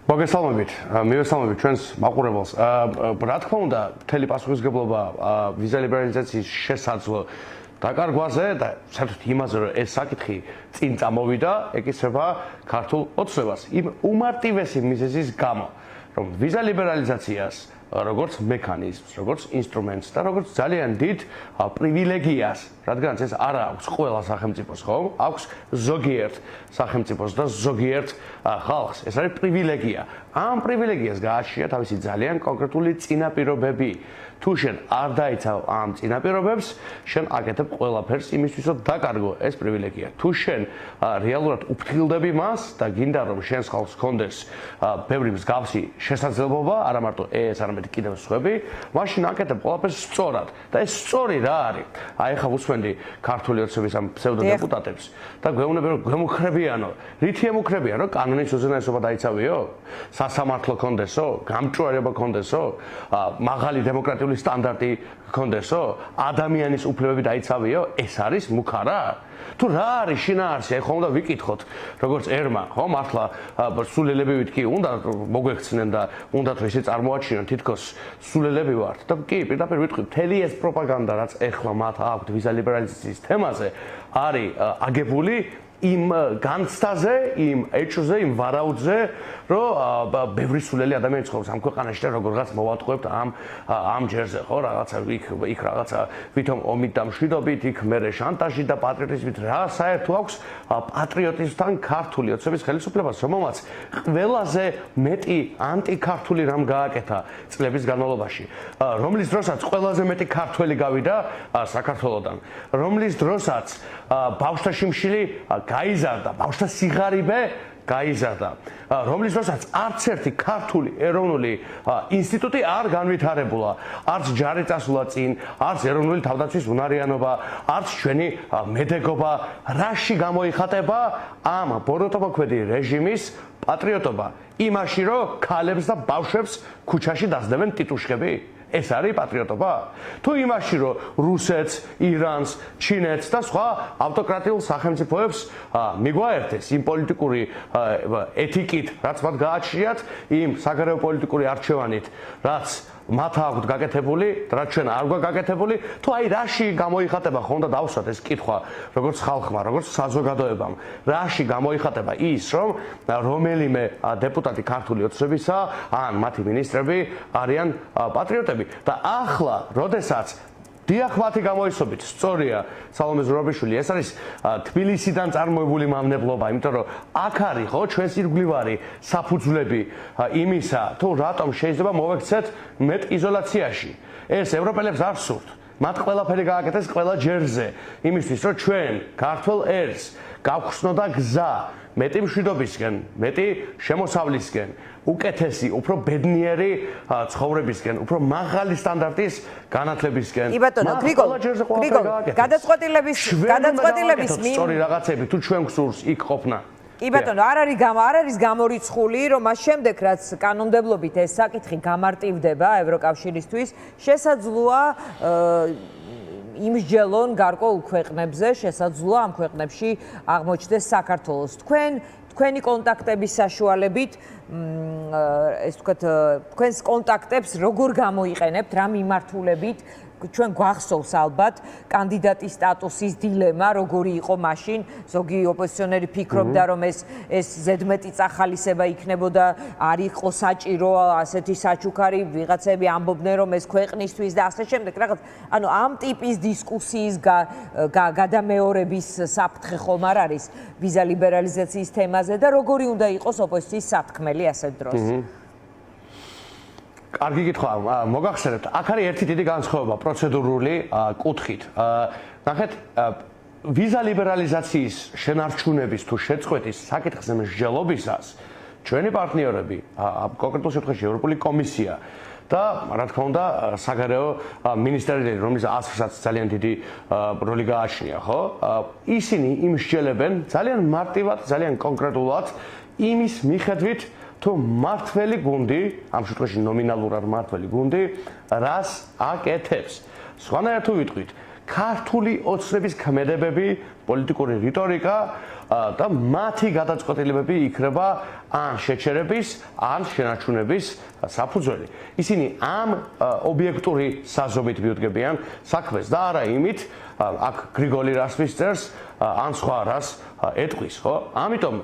მოგესალმებით, მივესალმებით ჩვენს მაყურებელს. რა თქმა უნდა, მთელი პასუხისმგებლობა ვიზა ლიბერალიზაციის შესაძლო დაკარგვაზე და საერთოდ იმაზე, რომ ეს საკითხი წინ წამოვიდა, ეკისრება ქართულ ოცნებას. იმ უმარტივესი მიზეზის გამო, რომ ვიზა ლიბერალიზაციას როგორც მექანიზმს, როგორც ინსტრუმენტს და როგორც ძალიან დიდ პრივილეგიას, რადგანაც ეს არ აქვს ყველა სახელმწიფოს, ხო? აქვს ზოგიერთ სახელმწიფოს და ზოგიერთ ხალხს. ეს არის პრივილეგია. ამ პრივილეგიას გააჩნია თავისი ძალიან კონკრეტული წინაპირობები. თუ შენ არ დაიცავ ამ წინაპირობებს, შენ აკეთებ ყველაფერს იმისთვის, რომ დაკარგო ეს პრივილეგია. თუ შენ რეალურად უფრთხილდები მას და გინდა რომ შენს ხალხს ჰქონდეს ბევრი მსგავსი შესაძლებლობა, არა მარტო ეს, არამედ კიდევ სხვები, მაშინ აკეთებ ყველაფერს სწორად. და ეს სწორი რა არის? აი ახლა ვუსვენდი ქართული ოცნების ამ ფსევდოდეპუტატებს და გვეუბნები რომ გვემუქრებიანო. რითი ემუქრებიან, რომ კანონის უზენაესობა დაიცავიო? სასამართლო ქონდესო? გამჭვირვალება ქონდესო? მაღალი დემოკრატიული სტანდარტი ქონდესო? ადამიანის უფლებები დაიცავიო? ეს არის მუქარა? თუ რა არის შინაარსი? ახლა უნდა ვიკითხოთ, როგორც ერმა, ხო, მართლა სულელებივით კი უნდა მოგვექცნენ და უნდათ რომ ისე წარმოაჩინონ თითქოს სულელები ვართ და კი პირდაპირ ვიტყვი, მთელი ეს პროპაგანდა, რაც ახლა მათ აქვთ ვიზა ლიბერალიზაციის თემაზე, არის აგებული იმ განცდაზე, იმ ეჭვზე, იმ ვარაუდზე, რომ ბევრი სულელი ადამიანი ცხოვრობს ამ ქვეყანაში და როგორღაც მოვატყუებთ ამ ჯერზე, ხო, რაღაცა იქ რაღაცა ვითომ ომით და მშვიდობით, იქ მერე შანტაჟით და პატრიოტიზმით რა საერთო აქვს პატრიოტიზმთან ქართული ოცნების ხელისუფლებას, რომელმაც ყველაზე მეტი ანტიქართული რამ გააკეთა წლების განმავლობაში, რომლის დროსაც ყველაზე მეტი ქართველი გავიდა საქართველოდან, რომლის დროსაც ბავშვთა შიმშილი გაიზარდა, ბავშვთა სიღარიბე გაიზარდა, რომლის დროსაც არც ერთი ქართული ეროვნული ინსტიტუტი არ განვითარებულა, არც ჯარი წასულა წინ, არც ეროვნული თავდაცვის უნარიანობა, არც ჩვენი მედეგობა, რაში გამოიხატება ამ ბოროტობაქვედი რეჟიმის პატრიოტობა, იმაში რომ ქალებს და ბავშვებს ქუჩაში დასდევენ ტიტუშკები? ეს არის პატრიოტობა? თუ იმაში რომ რუსეთს, ირანს, ჩინეთს და სხვა ავტოკრატიულ სახელმწიფოებს მიგვაერთეს იმ პოლიტიკური ეთიკით, რაც მათ გააჩნიათ, იმ საგარეო პოლიტიკური არჩევანით, რაც მათ აქვთ გაკეთებული, რაც ჩვენ არ გვაქვს გაკეთებული, თუ აი რაში გამოიხატება, ხო უნდა დავსვათ ეს კითხვა, როგორც ხალხმა, როგორც საზოგადოებამ, რაში გამოიხატება ის, რომ რომელიმე დეპუტატი ქართული ოცნებისა, ან მათი მინისტრები არიან პატრიოტები და ახლა, როდესაც დიახ, მათი გამოისობით, სწორია, სალომე ზურაბიშვილი, ეს არის თბილისიდან წარმოებული მავნებლობა, იმიტომ რომ აქ არის, ხო, ჩვენს ირგვლივარი საფუძვლები იმისა, თუ რატომ შეიძლება მოვექცეთ მეტ იზოლაციაში. ეს ევროპელებს არ სურთ. მათ ყველაფერი გააკეთეს ყველა ჯერზე, იმისთვის, რომ ჩვენ ქართულ ერს გავხსნოდა გზა მეტი მშვიდობისკენ, მეტი შემოსავლისკენ, უკეთესი, უფრო ბედნიერი ცხოვრებისკენ, უფრო მაღალი სტანდარტის განათლებისკენ. კი ბატონო, გრიგოლ, გადაწყვეტილების სწორი რაღაცები თუ ჩვენ გსურს იქ ყოფნა. კი ბატონო, არ არის გამორიცხული, რომ მას შემდეგ რაც კანონმდებლობით ეს საკითხი გამარტივდება ევროკავშირისთვის, შესაძლოა იმსჯელონ გარკვეულ ქვეყნებზე, შესაძლოა ამ ქვეყნებში აღმოჩნდეს საქართველოს. თქვენი კონტაქტების საშუალებით, ეს ვთქვათ, თქვენს კონტაქტებს როგორ გამოიყენებთ, რა მიმართულებით ჩვენ გვახსოვს ალბათ კანდიდატის სტატუსის დილემა, როგორი იყო მაშინ, ზოგი ოპოზიციონერი ფიქრობდა, რომ ეს ზედმეტი წახალისება იქნებოდა, არ იყო საჭირო ასეთი საჩუქარი, ვიღაცები ამბობდნენ, რომ ეს ქვეყნისთვის და ასე შემდეგ, რაღაც, ანუ ამ ტიპის დისკუსიის გადამეორების საფრთხე ხომ არ არის ვიზა ლიბერალიზაციის თემაზე და როგორი უნდა იყოს ოპოზიციის სათქმელი ასეთ დროს? კარგი კითხვა, მოგახსენებთ, აქ არის ერთი დიდი განსხვავება პროცედურული კუთხით. ნახეთ, ვიზა ლიბერალიზაციის შენარჩუნების თუ შეწყვეტის საკითხზე მსჯელობისას ჩვენი პარტნიორები, კონკრეტულ შემთხვევაში ევროპული კომისია და რა თქმა უნდა, საგარეო მინისტრები, რომლის ასლსაც ძალიან დიდი როლი გააჩნია, ხო? ისინი იმსჯელებენ ძალიან მარტივად, ძალიან კონკრეტულად იმის მიხედვით, თუ მართველი გუნდი, ამ შემთხვევაში ნომინალურად მართველი გუნდი, რას აკეთებს. სხვანაირად თუ ვიტყვით, ქართული ოცნების ქმედებები, პოლიტიკური რიტორიკა და მათი გადაწყვეტილებები იქნება ან შეჩერების, ან შენარჩუნების საფუძველი. ისინი ამ ობიექტური საზომით მიუდგებიან საქმეს და არა იმით, აქ გრიგოლი რას მისწერს, ან სხვა რას ეტყვის, ხო? ამიტომ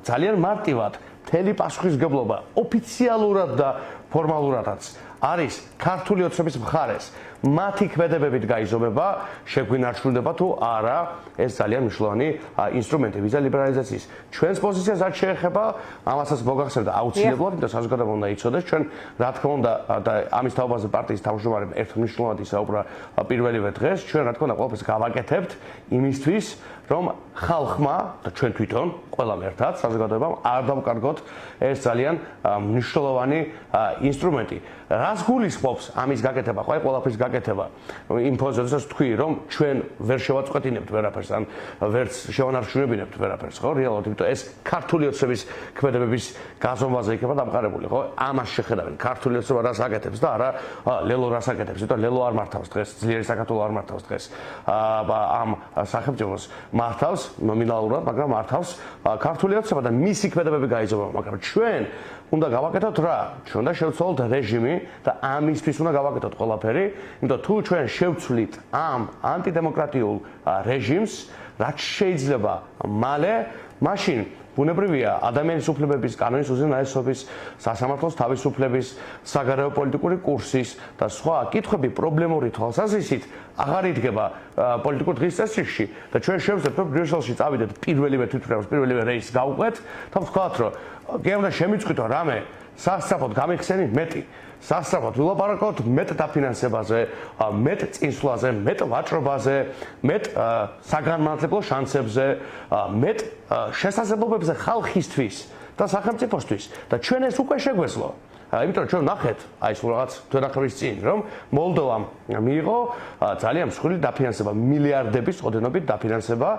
ძალიან მარტივად მთელი პასუხისმგებლობა ოფიციალურად და ფორმალურადაც არის ქართული ოცნების მხარეს. მათი ქმედებებით გაიზომება, შეგვინარჩუნდება თუ არა ეს ძალიან მნიშვნელოვანი ინსტრუმენტი ვიზა ლიბერალიზაციის. ჩვენს პოზიციას რაც შეეხება, ამასაც მოგახსენებთ აუცილებლად, იმიტომ საზოგადოება უნდა იცოდეს, ჩვენ რა თქმა უნდა და ამის თაობაზე პარტიის თავმჯდომარემ ერთ მნიშვნელოვნად ისაუბრა პირველივე დღეს, ჩვენ რა თქმა უნდა ყველაფერს გავაკეთებთ იმისთვის, რომ ხალხმა და ჩვენ თვითონ ყველამ ერთად საზოგადოებამ არ დავკარგოთ ეს ძალიან მნიშვნელოვანი ინსტრუმენტი. რას გულისხმობს ამის გაკეთება, ხო, ყველაფრის გაკეთება. იმ პოზიციას თქვი, რომ ჩვენ ვერ შევაწყვეტინებთ ვერაფერს, ან ვერც შევანარჩუნებინებთ ვერაფერს, ხო, რეალურად, იმიტომ ეს ქართული ოცნების ქმედებების გაზომვაზე იქნება დამყარებული, ხო? ამას შეხედავენ ქართული ოცნება რას აკეთებს და არა ლელო რას აკეთებს, იმიტომ ლელო არ მართავს დღეს, ძლიერი საქართველო არ მართავს დღეს. ამ სახელმწიფოს მართავს ნომინალურად, მაგრამ მართავს ქართული ოცნება და მისი ქმედებები გაიზომება, მაგრამ ჩვენ უნდა გავაკეთოთ რა? ჩვენ უნდა შევცვალოთ რეჟიმი და ამისთვის უნდა გავაკეთოთ ყველაფერი, იმიტომ თუ ჩვენ შევცვლით ამ ანტიდემოკრატიულ რეჟიმს, რაც შეიძლება მალე, მაშინ ბუნებრივია ადამიანის უფლებების, კანონის უზენაესობის, სასამართლოს თავისუფლების, საგარეო პოლიტიკური კურსის და სხვა კითხვები პრობლემური თვალსაზრისით აღარ იდგება პოლიტიკურ დღის წესრიგში და ჩვენ შევძლებთ, რომ ბრიუსელში წავიდეთ პირველივე თვითმფრინავს, პირველივე რეისს გავყვეთ და ვთქვათ, რომ კი უნდა შემიწყვიტო რამე სასწრაფოდ გამიხსენით მეტი. სასწრაფოდ ვილაპარაკოთ მეტ დაფინანსებაზე, მეტ წინსვლაზე, მეტ ვაჭრობაზე, მეტ საგანმანათლებლო შანსებზე, მეტ შესაძლებლობებზე ხალხისთვის და სახელმწიფოსთვის და ჩვენ ეს უკვე შეგვეძლო. იმიტომ რომ ჩვენ ნახეთ, აი სულ რაღაც თვენახევრის წინ, რომ მოლდოვამ მიიღო ძალიან მსხვილი დაფინანსება, მილიარდების ოდენობით დაფინანსება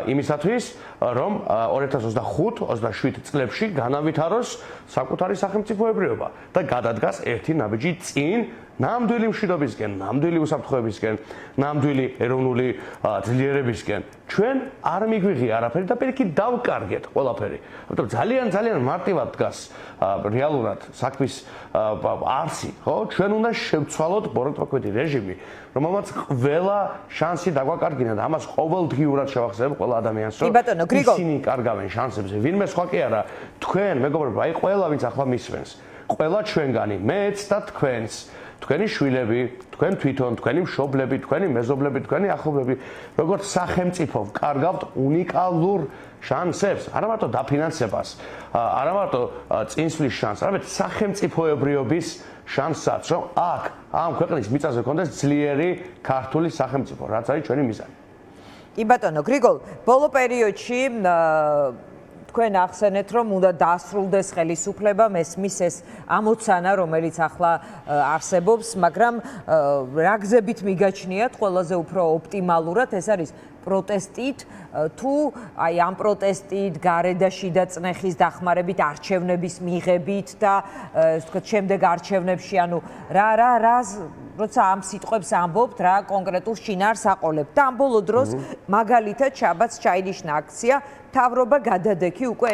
იმისათვის, რომ 2025-27 წლებში განავითაროს საკუთარი სახელმწიფოებრიობა და გადადგას ერთი ნაბიჯი წინ ნამდვილი მშვიდობისკენ, ნამდვილი უსაფრთხოებისკენ, ნამდვილი ეროვნული ძლიერებისკენ. ჩვენ არ მიგვიღია არაფერი და პირიქით დავკარგეთ ყველაფერი. ამიტომ ძალიან მარტივად დგას რეალურად საქმის არსი, ხო? ჩვენ უნდა შევცვალოთ ბოროტმოქმედი რეჟიმი, რომელმაც ყველა შანსი დაგვაკარგინა და ამას ყოველდღიურად შევახსენებ ყველა ადამიანს, რომ ისინი კარგავენ შანსებს. ვინმე სხვა კი არა, თქვენ მეგობრებო, აი ყველა ვინც ახლა მისვენს, ყველა ჩვენგანი, მეც და თქვენს თქვენი შვილები, თქვენ თვითონ, თქვენი მშობლები, თქვენი მეზობლები, თქვენი ახლობლები, როგორც სახელმწიფო ვკარგავთ უნიკალურ შანსებს, არა მარტო დაფინანსებას, არა მარტო წინსვლის შანსს, არამედ სახელმწიფოებრიობის შანსსაც, რომ აქ ამ ქვეყნის მიწაზე გქონდეს ძლიერი ქართული სახელმწიფო, რაც არის ჩვენი მიზანი. კი ბატონო, გრიგოლ, ბოლო პერიოდში თქვენ ახსენეთ, რომ უნდა დასრულდეს ხელისუფლება, მესმის ეს ამოცანა, რომელიც ახლა არსებობს, მაგრამ რა გზებით მიგაჩნიათ ყველაზე უფრო ოპტიმალურად, ეს არის პროტესტით, თუ აი ამ პროტესტით, გარე და შიდა წნეხის დახმარებით, არჩევნების მიღებით და ასე ვთქვათ, შემდეგ არჩევნებში, ანუ როცა ამ სიტყვებს ამბობთ, რა კონკრეტულ შინაარს აყოლებთ და ამ ბოლო დროს მაგალითად შაბათს ჩაინიშნა აქცია თავრობა გადადექი, უკვე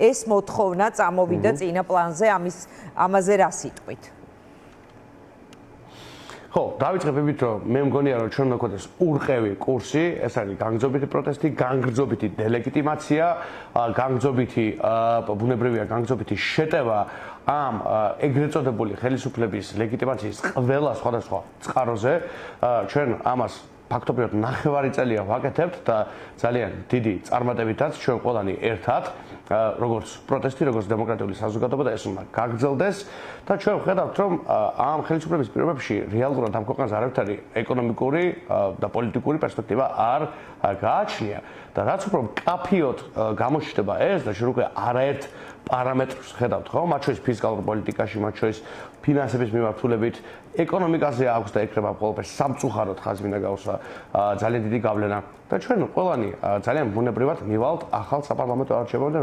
ეს მოთხოვნა წამოვიდა წინა პლანზე, ამაზე რა სიტყვით? ხო, დავიწყებ იმით, რომ მე მგონია, რომ ჩვენ უნდა გვქონდეს ურყევი კურსი, ეს არის განგრძობითი პროტესტი, განგრძობითი დელეგიტიმაცია, განგრძობითი ბუნებრივია განგრძობითი შეტევა ამ ეგრეთ წოდებული ხელისუფლების ლეგიტიმაციის ყველა სხვადასხვა წყაროზე. ჩვენ ამას ფაქტობრივად ნახევარი წელია ვაკეთებთ და ძალიან დიდი წარმატებითაც ჩვენ ყველანი ერთად, როგორც პროტესტი, როგორც დემოკრატიული საზოგადოება და ეს უნდა გაგრძელდეს და ჩვენ ვხედავთ, რომ ამ ხელისუფლების პირობებში რეალურად ამ ქვეყანას არავითარი ეკონომიკური და პოლიტიკური პერსპექტივა არ გააჩნია და რაც უფრო მკაფიოდ გამოჩნდება ეს და ჩვენ უკვე არაერთ პარამეტრს ხედავთ, ხო? მათ შორის ფისკალურ პოლიტიკაში, მათ შორის ფინანსების მიმართულებით, ეკონომიკაზე აქვს და ეკრება ყველაფერს სამწუხაროდ ხაზი მინდა გავუსვა ძალიან დიდი გავლენა და ჩვენ ყველანი ძალიან ბუნებრივად მივალთ ახალ საპარლამენტო არჩევნებამდე,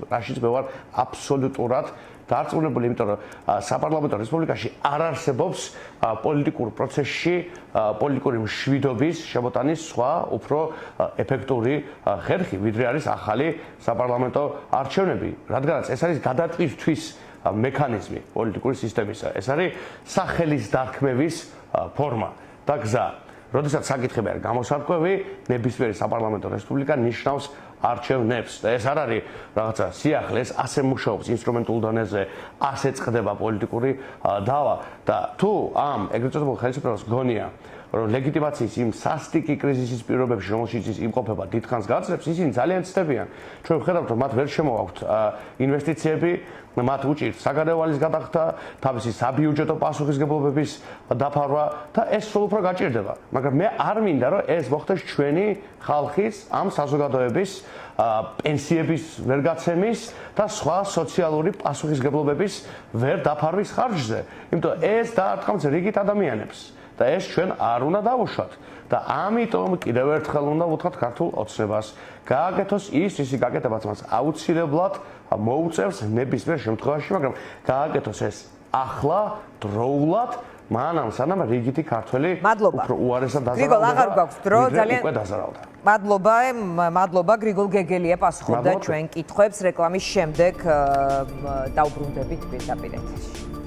რაშიც მე ვარ აბსოლუტურად დარწმუნებული, იმიტომ რომ საპარლამენტო რესპუბლიკაში არ არსებობს პოლიტიკურ პროცესში პოლიტიკური მშვიდობის შემოტანის სხვა უფრო ეფექტური ხერხი, ვიდრე არის ახალი საპარლამენტო არჩევნები, რადგანაც ეს არის გადატვირთვის მექანიზმი პოლიტიკური სისტემისა. ეს არის სახელის დარქმევის ფორმა და გზა. როდესაც საკითხები არის გამოსარკვევი, ნებისმიერი საპარლამენტო რესპუბლიკა ნიშნავს არჩევნებს და ეს არ არის რაღაცა სიახლე, ეს ასე მუშაობს ინსტრუმენტულ დონეზე, ასე წყდება პოლიტიკური დავა და თუ ამ ეგრეთ წოდებულ ხელისუფლებას გონია რომ ლეგიტიმაციის იმ სასტიკი კრიზისის პირობებში, რომელშიც ის იმყოფება, დიდხანს გაძლებს, ისინი ძალიან ცდებიან. ჩვენ ვხედავთ, რომ მათ ვერ შემოვაქვთ ინვესტიციები, მათ უჭირთ საგარევალის გადახდა, თავისი საბიუჯეტო პასუხისგებლობების დაფარვა და ეს სულ უფრო გაჭირდება. მაგრამ მე არ მინდა, რომ ეს მოხდეს ჩვენი ხალხის ამ საზოგადოების პენსიების ვერგაცემის და სხვა სოციალური პასუხისგებლობების ვერ დაფარვის ხარჯზე. იმიტომ ეს დაარტყამს რიგით ადამიანებს. და ეს ჩვენ არ უნდა დავუშვათ და ამიტომ კიდევ ერთხელ უნდა ვუთხრათ ქართულ ოცნებას გააკეთოს ის ისი გაკეთებაც მას აუცილებლად მოუწევს ნებისმიერ შემთხვევაში, მაგრამ გააკეთოს ეს ახლა დროულად მანამ სანამ რიგითი ქართველი უფრო უარესად დაზარალდა. მადლობა გრიგოლ გეგელია პასუხობდა ჩვენ კითხვებს რეკლამის შემდეგ დაუბრუნდებით პირდაპირ ეთერში.